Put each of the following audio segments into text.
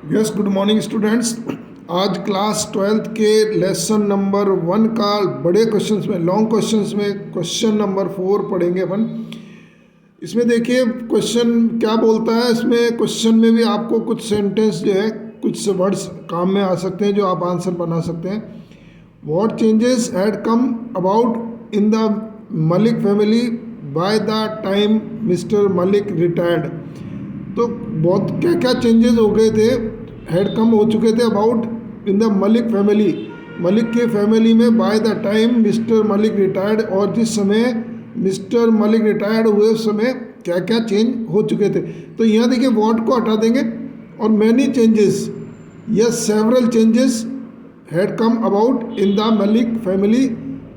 Yes, good morning students. आज class 12th के lesson number 1 का बड़े क्वेश्चंस में, लॉन्ग क्वेश्चंस में क्वेश्चन नंबर 4 पढ़ेंगे अपन। इसमें देखिए क्वेश्चन क्या बोलता है। इसमें क्वेश्चन में भी आपको कुछ सेंटेंस जो है, कुछ वर्ड्स काम में आ सकते हैं जो आप आंसर बना सकते हैं। What changes had come about in the Malik family by the time mister Malik retired. तो बहुत क्या क्या चेंजेस हो गए थे, हेड कम हो चुके थे about in the Malik family, Malik के फैमिली में by the time mister Malik retired, और जिस समय मिस्टर मलिक रिटायर्ड हुए उस समय क्या क्या चेंज हो चुके थे। तो यहाँ देखिए वॉट को हटा देंगे और मैनी चेंजेस या several changes had come about in the Malik family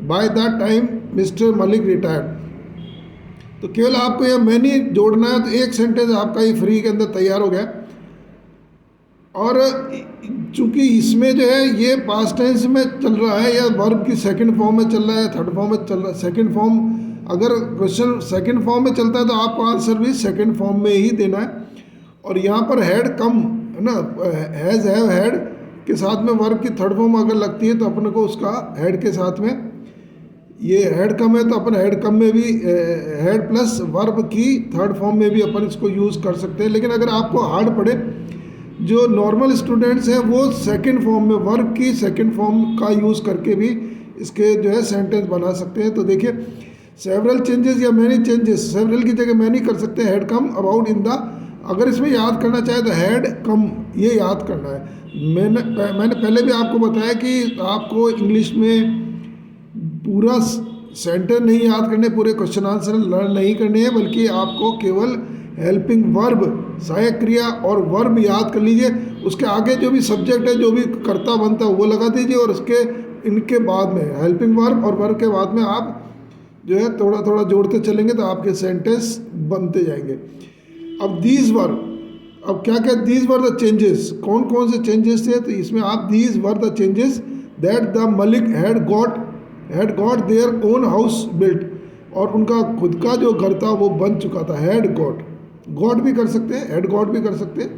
by the time mister Malik retired. तो केवल आपको यह मैनी जोड़ना है, तो एक सेंटेंस आपका ये फ्री के अंदर तैयार हो गया। और चूंकि इसमें जो है ये पास्ट टेंस में चल रहा है या वर्ब की सेकंड फॉर्म में चल रहा है, थर्ड फॉर्म में चल रहा है। सेकंड फॉर्म, अगर क्वेश्चन सेकंड फॉर्म में चलता है तो आपको आंसर भी सेकंड फॉर्म में ही देना है। और यहाँ पर हैड कम है ना, हैज़ हैव हैड के साथ में वर्ब की थर्ड फॉर्म अगर लगती है तो अपन को उसका हैड के साथ में, ये हेड कम है तो अपन हेड कम में भी हेड प्लस वर्ब की थर्ड फॉर्म में भी अपन इसको यूज़ कर सकते हैं। लेकिन अगर आपको हार्ड पड़े, जो नॉर्मल स्टूडेंट्स हैं वो सेकंड फॉर्म में वर्ब की सेकंड फॉर्म का यूज़ करके भी इसके जो है सेंटेंस बना सकते हैं। तो देखिए सेवरल चेंजेस या मैनी चेंजेस, सेवरल की जगह मैनी कर सकते हैं। Head come about in the, अगर इसमें याद करना चाहे तो हेड कम ये याद करना है। मैंने पहले भी आपको बताया कि आपको इंग्लिश में पूरा सेंटेंस नहीं याद करने, पूरे क्वेश्चन आंसर लर्न नहीं करने हैं, बल्कि आपको केवल हेल्पिंग वर्ब, सहायक क्रिया और वर्ब याद कर लीजिए। उसके आगे जो भी सब्जेक्ट है, जो भी कर्ता बनता है वो लगा दीजिए, और उसके इनके बाद में हेल्पिंग वर्ब और वर्ब के बाद में आप जो है थोड़ा थोड़ा जोड़ते चलेंगे तो आपके सेंटेंस बनते जाएंगे। अब दीज वर्ब, अब क्या क्या दीज वर द चेंजेस, कौन कौन से चेंजेस थे, तो इसमें आप these were the changes that the Malik had got their own house built, और उनका खुद का जो घर था वो बन चुका था। हैड गॉट, गॉट भी कर सकते हैं, हैड गॉट भी कर सकते हैं।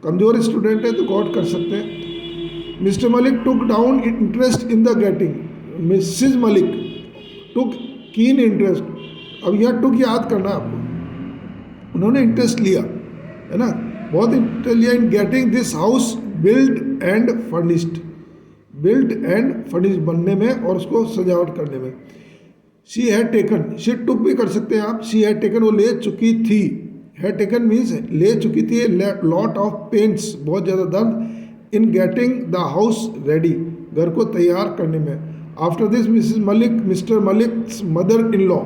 कमज़ोर स्टूडेंट है तो गॉट कर सकते हैं। Mister Malik took down interest in the getting, Mrs Malik took keen interest. अब यह टुक याद करना है आपको, उन्होंने इंटरेस्ट लिया है ना, बहुत इंटरेस्ट लिया in getting this house build and furnished, built and furnished बनने में और उसको सजावट करने में। She had taken, she took भी कर सकते हैं आप, शी हैड टेकन वो ले चुकी थी, हैड टेकन मीन्स ले चुकी थी, लॉट ऑफ पेन्स बहुत ज़्यादा दर्द, in getting the house ready घर को तैयार करने में। After this Mrs Malik, Mr Malik's mother in law,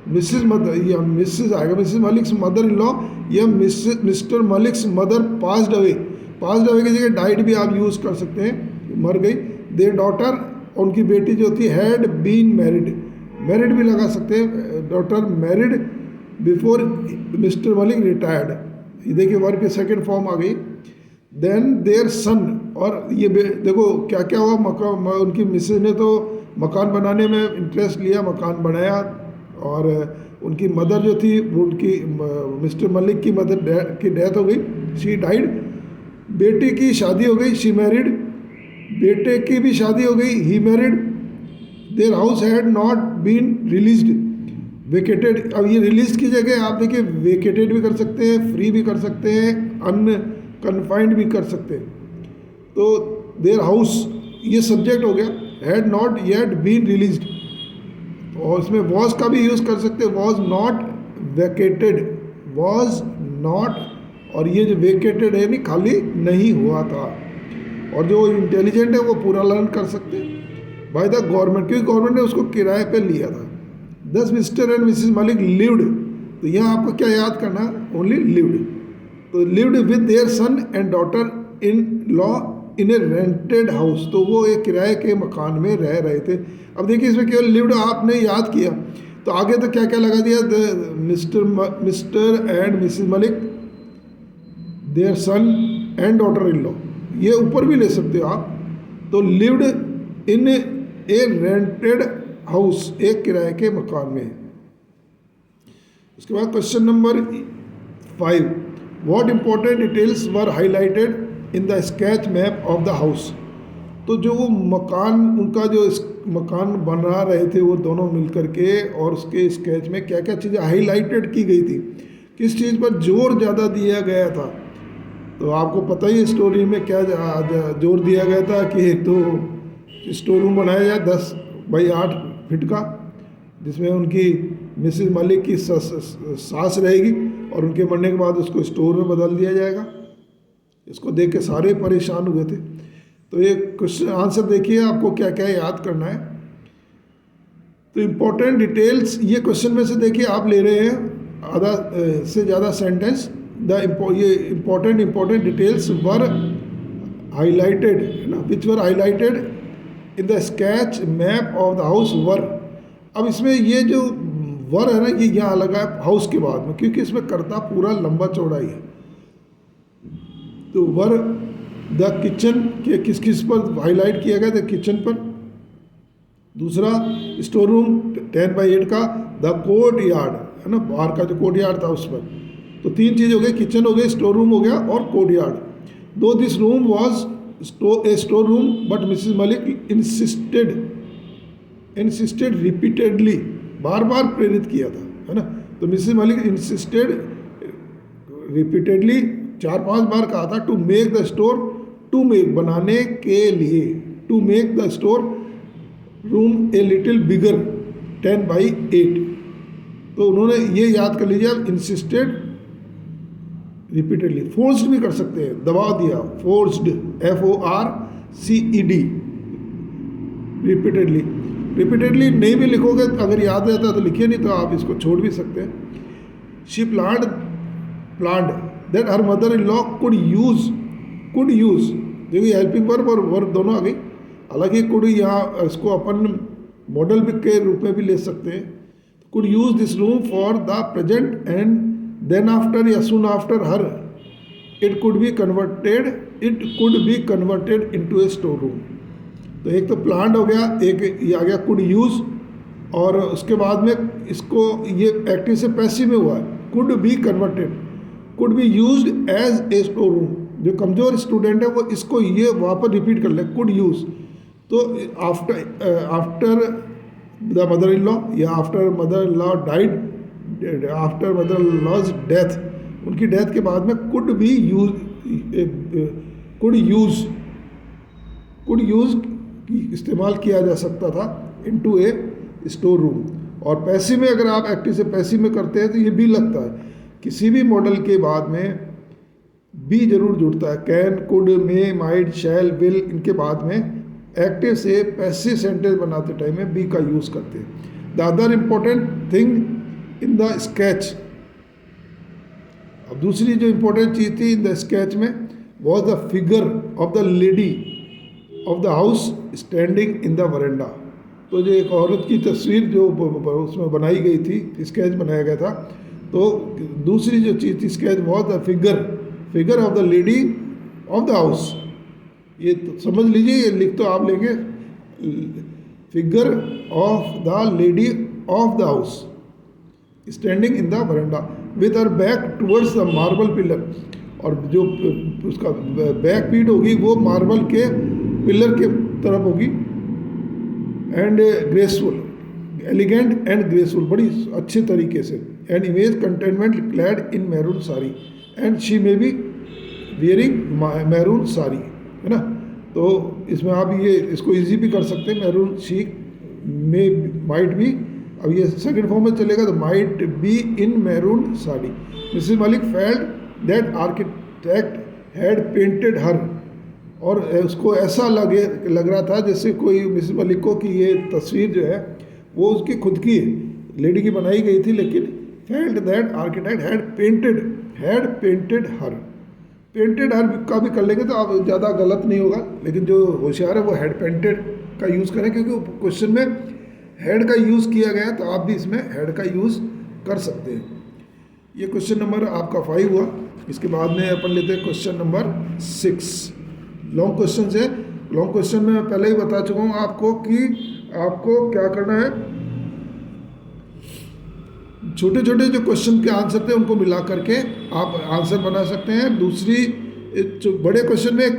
Mrs mother या मिसिज आएगा, Mrs Malik's mother in law या Mr Malik's mother passed away, passed away की जगह डाइड भी आप यूज़ कर सकते हैं, मर गई। देयर डॉटर, उनकी बेटी जो थी, हैड बीन मैरिड, मैरिड भी लगा सकते हैं, daughter married before mister Malik retired, ये देखिए वर्ब की सेकंड फॉर्म आ गई। देन देयर सन, और ये देखो क्या क्या हुआ, मकान, उनकी मिसेज ने तो मकान बनाने में इंटरेस्ट लिया, मकान बनाया, और उनकी मदर जो थी वो, उनकी मिस्टर मलिक की मदर की डेथ हो गई, शी डाइड। बेटी की शादी हो गई, शी मैरिड, बेटे की भी शादी हो गई, he married. Their house had not been released, vacated, अब ये रिलीज की जगह आप देखिए वेकेटेड भी कर सकते हैं, फ्री भी कर सकते हैं, अनकन्फाइंड भी कर सकते हैं। तो देयर हाउस ये सब्जेक्ट हो गया, had not yet been released, और इसमें वॉज का भी यूज़ कर सकते हैं, was not vacated, was not, और ये जो वेकेटेड है नहीं खाली नहीं हुआ था। और जो इंटेलिजेंट है वो पूरा लर्न कर सकते हैं बाय द गवर्नमेंट, क्योंकि गवर्नमेंट ने उसको किराए पे लिया था। This Mr and Mrs Malik lived, तो यहाँ आपको क्या याद करना, ओनली लिव्ड। तो lived with their son and daughter in law in a rented house, तो वो एक किराए के मकान में रह रहे थे। अब देखिए इसमें केवल लिव्ड आपने याद किया, तो आगे तो क्या क्या लगा दिया, Mr and Mrs Malik, their son and daughter in law, ये ऊपर भी ले सकते हो आप। तो lived in a rented house, एक किराए के मकान में। उसके बाद question number 5, what important details were highlighted in the sketch map of the house. तो जो वो मकान, उनका जो मकान बना रहे थे वो दोनों मिलकर के, और उसके स्केच में क्या क्या चीज़ें हाईलाइटेड की गई थी, किस चीज़ पर जोर ज़्यादा दिया गया था। तो आपको पता ही है स्टोरी में क्या जोर दिया गया था कि एक तो स्टोर रूम बनाया जाए 10 बाई 8 फीट का, जिसमें उनकी मिसेस मलिक की सास रहेगी, और उनके मरने के बाद उसको स्टोर में बदल दिया जाएगा। इसको देख के सारे परेशान हुए थे। तो ये क्वेश्चन आंसर देखिए, आपको क्या क्या याद करना है। तो इम्पोर्टेंट डिटेल्स, ये क्वेश्चन में से देखिए आप ले रहे हैं आधा से ज़्यादा सेंटेंस। ये इम्पोर्टेंट डिटेल्स वर हाईलाइटेड, है ना, which were highlighted in the sketch map of the house were. अब इसमें ये जो वर है ना, ये यहाँ लगा है हाउस के बाद में, क्योंकि इसमें कर्ता पूरा लंबा चौड़ाई है। तो वर द किचन के किस पर हाईलाइट किया गया था, किचन पर। दूसरा स्टोर रूम 10 बाई 8 का, द कोर्ट यार्ड, है ना, बाहर का जो कोर्ट यार्ड था उस पर। तो 3 चीज़ हो गई, किचन हो गई, स्टोर रूम हो गया, और courtyard. Though this room was a store room but Mrs Malik insisted repeatedly, बार बार प्रेरित किया था, है ना। तो मिसेस मलिक इंसिस्टेड रिपीटेडली 4-5 बार कहा था, to make the store, to make बनाने के लिए, to make the store room a little bigger 10 by 8। तो उन्होंने ये याद कर लीजिए आप, इंसिस्टेड रिपीटेडली। फोर्स्ड भी कर सकते हैं, दबाव दिया, फोर्स्ड, FORCED, रिपीटेडली नहीं भी लिखोगे, अगर याद रहता तो लिखिए, नहीं तो आप इसको छोड़ भी सकते हैं। She planned that her mother in law could use, देखिए हेल्पिंग वर्ब और वर्ब दोनों आ गई। हालांकि कुड यहाँ इसको अपन मॉडल के रूप में भी ले सकते हैं। Could use this room for the present and then after या soon after her it could be converted into a store room. तो एक तो प्लान्ड हो गया, एक ये आ गया कुड यूज़, और उसके बाद में इसको ये एक्टिव से पैसिव में हुआ है, could be converted, could be used as a store room. जो कमज़ोर स्टूडेंट है वो इसको ये वहाँ पर रिपीट कर ले, कुड यूज़। तो after the mother in law, या after mother in law died, after mother in law's death, उनकी डेथ के बाद में कुड यूज़ इस्तेमाल किया जा सकता था इनटू ए स्टोर रूम। और पैसिव में अगर आप एक्टिव से पैसिव में करते हैं तो ये भी लगता है, किसी भी मॉडल के बाद में बी जरूर जुड़ता है। Can, could, may, might, shall, will, इनके बाद में एक्टिव से पैसिव सेंटेंस बनाते टाइम में बी का यूज़ करते हैं। The other important thing in the sketch, अब दूसरी जो इम्पोर्टेंट चीज़ थी इन द स्केच में, was the figure of the lady of the house standing in the verandah. तो जो एक औरत की तस्वीर जो उसमें बनाई गई थी, स्केच बनाया गया था। तो दूसरी जो चीज़ थी sketch, was the figure of the lady of the house. ये तो समझ लीजिए, ये लिख तो आप लेंगे, figure of the lady of the house standing in the verandah with her back towards the marble pillar, और जो उसका बैक पीठ होगी वो मार्बल के पिलर के तरफ होगी। And graceful, elegant and graceful, बड़ी अच्छे तरीके से। And image containment clad in maroon sari, and she may be wearing maroon sari, है ना। तो इसमें आप ये इसको इजी भी कर सकते हैं, maroon she may might be, अब ये सेकंड फॉर्म में चलेगा तो might be in maroon sari. Mrs Malik felt that architect had painted her, और उसको ऐसा लग रहा था जैसे कोई मिसेस मलिक को कि ये तस्वीर जो है वो उसकी खुद की है, लेडी की बनाई गई थी, लेकिन felt that architect had painted her. Painted her का भी कर लेंगे तो आप ज़्यादा गलत नहीं होगा, लेकिन जो होशियार है वो हैड पेंटेड का यूज़ करें, क्योंकि क्वेश्चन में हेड का यूज़ किया गया, तो आप भी इसमें हेड का यूज़ कर सकते हैं। ये क्वेश्चन नंबर आपका 5 हुआ। इसके बाद में अपन लेते हैं क्वेश्चन नंबर 6। लॉन्ग क्वेश्चन है। लॉन्ग क्वेश्चन में मैं पहले ही बता चुका हूँ आपको कि आपको क्या करना है, छोटे छोटे जो क्वेश्चन के आंसर थे उनको मिला करके आप आंसर बना सकते हैं। दूसरी बड़े क्वेश्चन में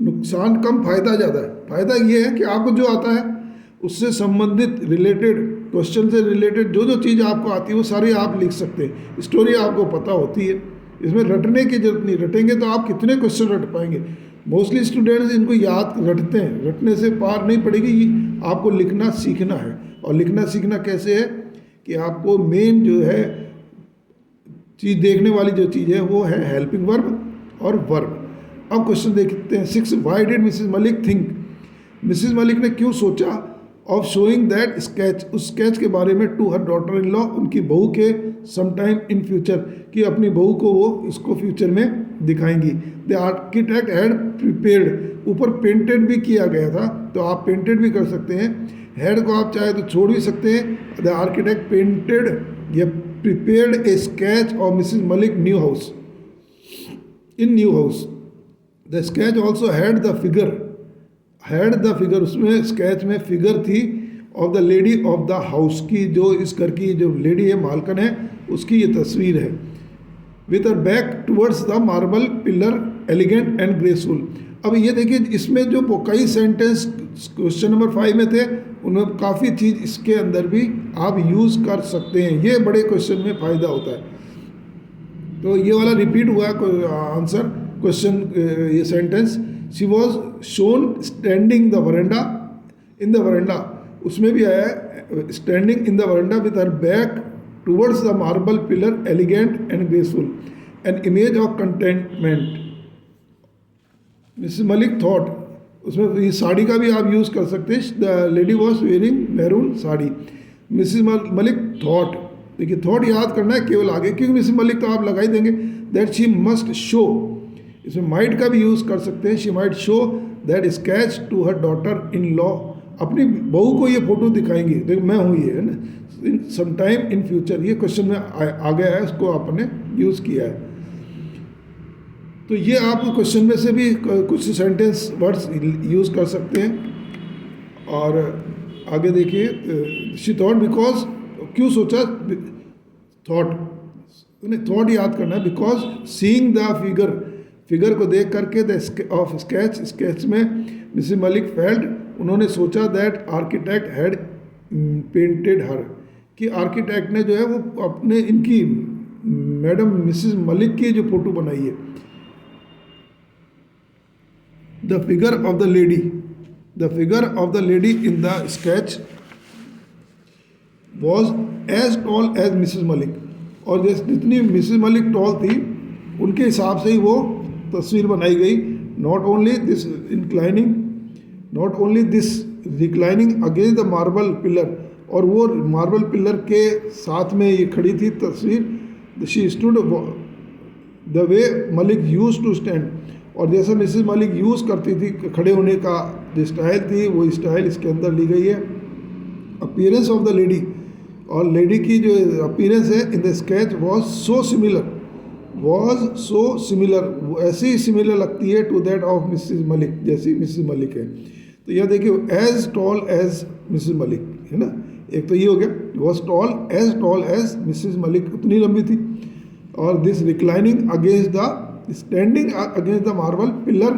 नुकसान कम, फायदा ज़्यादा है। फायदा ये है कि आपको जो आता है उससे संबंधित रिलेटेड, क्वेश्चन से रिलेटेड जो जो चीज़ आपको आती है वो सारी आप लिख सकते हैं। स्टोरी आपको पता होती है, इसमें रटने की जरूरत नहीं। रटेंगे तो आप कितने क्वेश्चन रट पाएंगे। मोस्टली स्टूडेंट्स इनको याद रटते हैं, रटने से पार नहीं पड़ेगी। आपको लिखना सीखना है, और लिखना सीखना कैसे है कि आपको मेन जो है चीज़, देखने वाली जो चीज़ है वो है हेल्पिंग वर्ब और वर्ब। अब क्वेश्चन देखते हैं 6, why did Mrs Malik think, Mrs Malik ने क्यों सोचा ऑफ शोइंग दैट स्केच, उस स्केच के बारे में to her daughter in law, उनकी बहू के समटाइम इन फ्यूचर, कि अपनी बहू को वो इसको फ्यूचर में दिखाएंगी। द आर्किटेक्ट हैड प्रिपेयर्ड, ऊपर पेंटेड भी किया गया था, तो आप पेंटेड भी कर सकते हैं। हेड को आप चाहे तो छोड़ भी सकते हैं। द आर्किटेक्ट पेंटेड या prepared A sketch of Mrs Malik new house, in new house. The sketch also had the figure, उसमें स्केच में फिगर थी of the lady of the house की, जो इस घर की जो लेडी है, मालकन है, उसकी ये तस्वीर है। With her back towards the marble pillar elegant and graceful. अब ये देखिए, इसमें जो कई सेंटेंस क्वेश्चन नंबर 5 में थे, उनमें काफ़ी चीज़ इसके अंदर भी आप यूज़ कर सकते हैं। ये बड़े क्वेश्चन में फ़ायदा होता है। तो ये वाला रिपीट हुआ आंसर क्वेश्चन, ये sentence. She was shown standing the verandah, in the verandah, उसमें भी आया है standing in the verandah with her back towards the marble pillar elegant and graceful, an image of contentment. Mrs Malik thought, उसमें ये साड़ी का भी आप यूज़ कर सकते हैं। The lady was wearing maroon sari. Mrs Malik thought, देखिए थॉट याद करना है केवल आगे, क्योंकि मिसेस मलिक तो आप लगा ही देंगे। दैट शी मस्ट शो, इसमें माइट का भी यूज़ कर सकते हैं। She might show that sketch to her daughter in law, अपनी बहू को ये फोटो दिखाएंगी, देखो मैं हूँ ये, है ना, इन समटाइम इन फ्यूचर। ये क्वेश्चन में आ गया है, उसको आपने यूज़ किया है। तो ये आप क्वेश्चन में से भी कुछ सेंटेंस वर्ड्स यूज़ कर सकते हैं। और आगे देखिए, शी थॉट, बिकॉज, क्यों सोचा, थॉट याद करना है। बिकॉज सीइंग द फिगर को देख करके, द ऑफ स्केच में मिसेस मलिक फेल्ट, उन्होंने सोचा दैट आर्किटेक्ट हैड पेंटेड हर, कि आर्किटेक्ट ने जो है वो अपने इनकी मैडम मिसेस मलिक की जो फोटो बनाई है। The figure of the lady in the sketch was as tall as Mrs Malik, और जितनी मिसेस मलिक टॉल थी उनके हिसाब से ही वो तस्वीर बनाई गई। Not only this reclining against the marble pillar, और वो मार्बल पिलर के साथ में ये खड़ी थी तस्वीर। She stood the way Malik used to stand, और जैसे मिसेस मलिक यूज़ करती थी खड़े होने का जो स्टाइल थी, वो स्टाइल इसके अंदर ली गई है। अपीयरेंस ऑफ द लेडी, और लेडी की जो अपीयरेंस है in the sketch was so similar, ऐसी ही सिमिलर लगती है to that of Mrs Malik, जैसी मिसेस मलिक है। तो यह देखिए, as tall as Mrs Malik, है ना, एक तो ये हो गया, was as tall as Mrs Malik, उतनी लंबी थी। और this reclining against the, standing against the marble pillar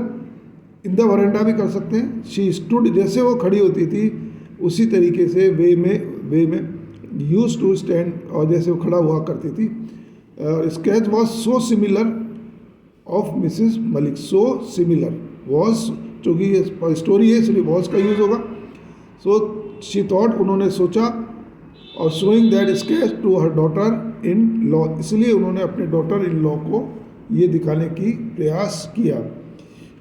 in the verandah भी कर सकते हैं। शी स्टूड, जैसे वो खड़ी होती थी उसी तरीके से वे में यूज टू स्टैंड, और जैसे वो खड़ा हुआ करती थी। Sketch was so similar of Mrs Malik, so similar was, चूँकि ये स्टोरी है इसलिए वॉज का यूज़ होगा। सो शी थॉट, उन्होंने सोचा, और showing that sketch to her daughter in law, इसलिए उन्होंने अपने डॉटर इन लॉ को ये दिखाने की प्रयास किया।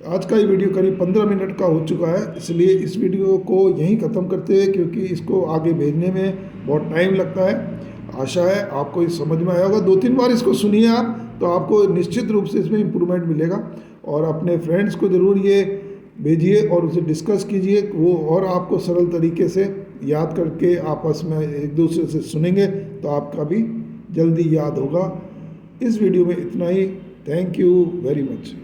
आज का ये वीडियो करीब 15 मिनट का हो चुका है, इसलिए इस वीडियो को यहीं ख़त्म करते हैं, क्योंकि इसको आगे भेजने में बहुत टाइम लगता है। आशा है आपको ये समझ में आया होगा। 2-3 बार इसको सुनिए आप, तो आपको निश्चित रूप से इसमें इम्प्रूवमेंट मिलेगा। और अपने फ्रेंड्स को ज़रूर ये भेजिए और उसे डिस्कस कीजिए, वो और आपको सरल तरीके से याद करके आपस में एक दूसरे से सुनेंगे तो आपका भी जल्दी याद होगा। इस वीडियो में इतना ही। Thank you very much.